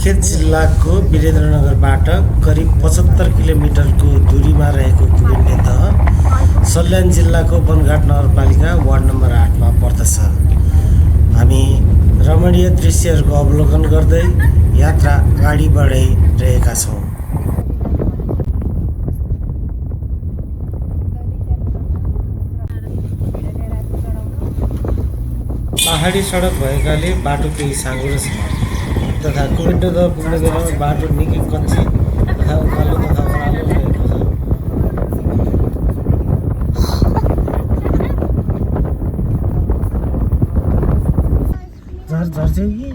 सुर्खेत जिल्लाको वीरेन्द्रनगरबाट करिब 75 किलोमिटरको दूरीमा रहेको कुबेन्टे दह सल्यान जिल्लाको बनघाट नगरपालिका वार्ड नम्बर 8 मा पर्दछ। हामी रमणीय दृश्यहरूको अवलोकन गर्दै यात्रा अगाडि बढाइरहेका छौँ। पहाडी सडक भएकाले बाटो केही साँघुरो छ तथा कुबेन्टे दह पुग्ने बेलामा बाटो निकै कच्ची तथा उकालो तथा ओह्रालो रहेको छ। झर्छौ कि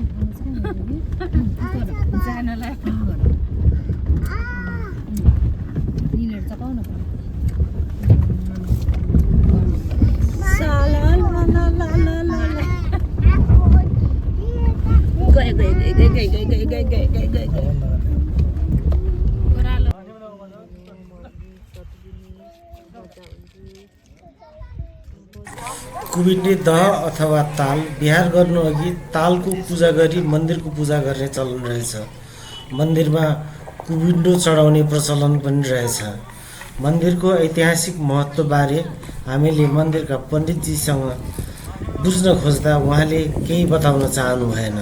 कुबेन्टे दह अथवा ताल बिहार गर्नु अघि तालको पूजा गरी मन्दिरको पूजा गर्ने चलन रहेछ। मन्दिरमा कुबिन्डो चढाउने प्रचलन पनि रहेछ। मन्दिरको ऐतिहासिक महत्त्वबारे हामीले मन्दिरका पण्डितजीसँग बुझ्न खोज्दा उहाँले केही बताउन चाहनु भएन।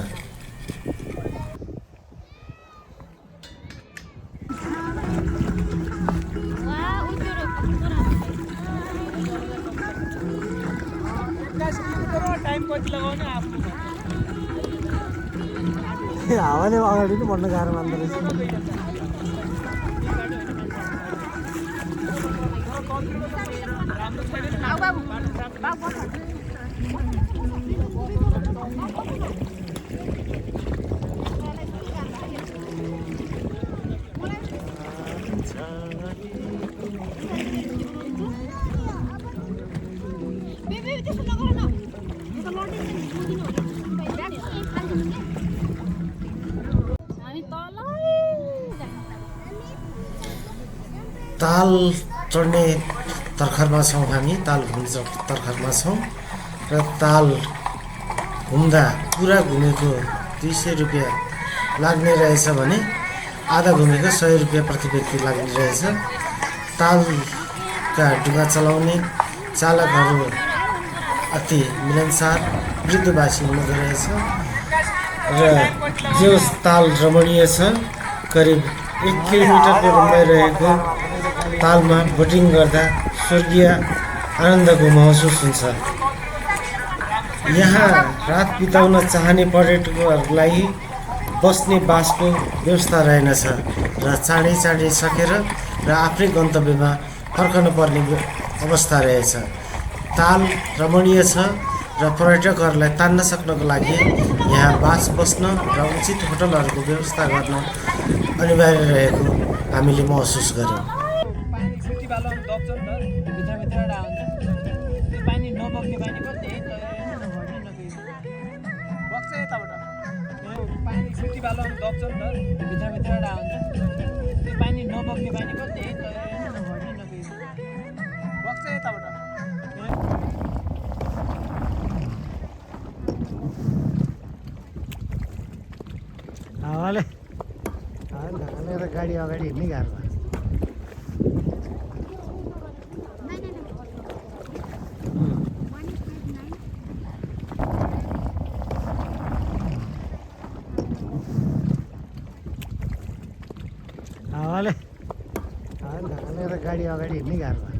हावाले अगाडि नै बढ्न गाह्रो मान्दो रहेछ। ताल चढ्ने तर्खरमा छौँ हामी। ताल घुम्ने तर्खरमा छौँ र ताल घुम्दा पुरा घुमेको 200 रुपियाँ लाग्ने रहेछ भने आधा घुमेको 100 रुपियाँ प्रति व्यक्ति लाग्ने रहेछ। तालका डुगा चलाउने चालकहरू अति मिलनसार वृद्धबासी हुँदो रहेछ र जो ताल रमणीय छ। करिब 1 किलोमिटरको लम्बाइ रहेको तालमा बोटिङ गर्दा स्वर्गीय आनन्दको महसुस हुन्छ। यहाँ रात बिताउन चाहने पर्यटकहरूलाई बस्ने बासको व्यवस्था रहेनछ र चाँडै सकेर र आफ्नै गन्तव्यमा फर्कन पर्ने अवस्था रहेछ। ताल रमणीय छ र पर्यटकहरूलाई तान्न सक्नको लागि यहाँ बास बस्न र उचित होटलहरूको व्यवस्था गर्न अनिवार्य रहेको हामीले महसुस गर्यौँ। पानी नबग्ने पानी पनि त्यही बग्छ यताबाट पानी छुट्टी बालुवा दब्छ नि त भित्रबाट आउँछ। त्यो पानी नबग्ने पानी पनि त्यही बग्छ यताबाट। हावाले गाडी अगाडि हिँड्नै गाह्रो भयो। हावाले गाडी अगाडि हिँड्नै गाह्रो भयो।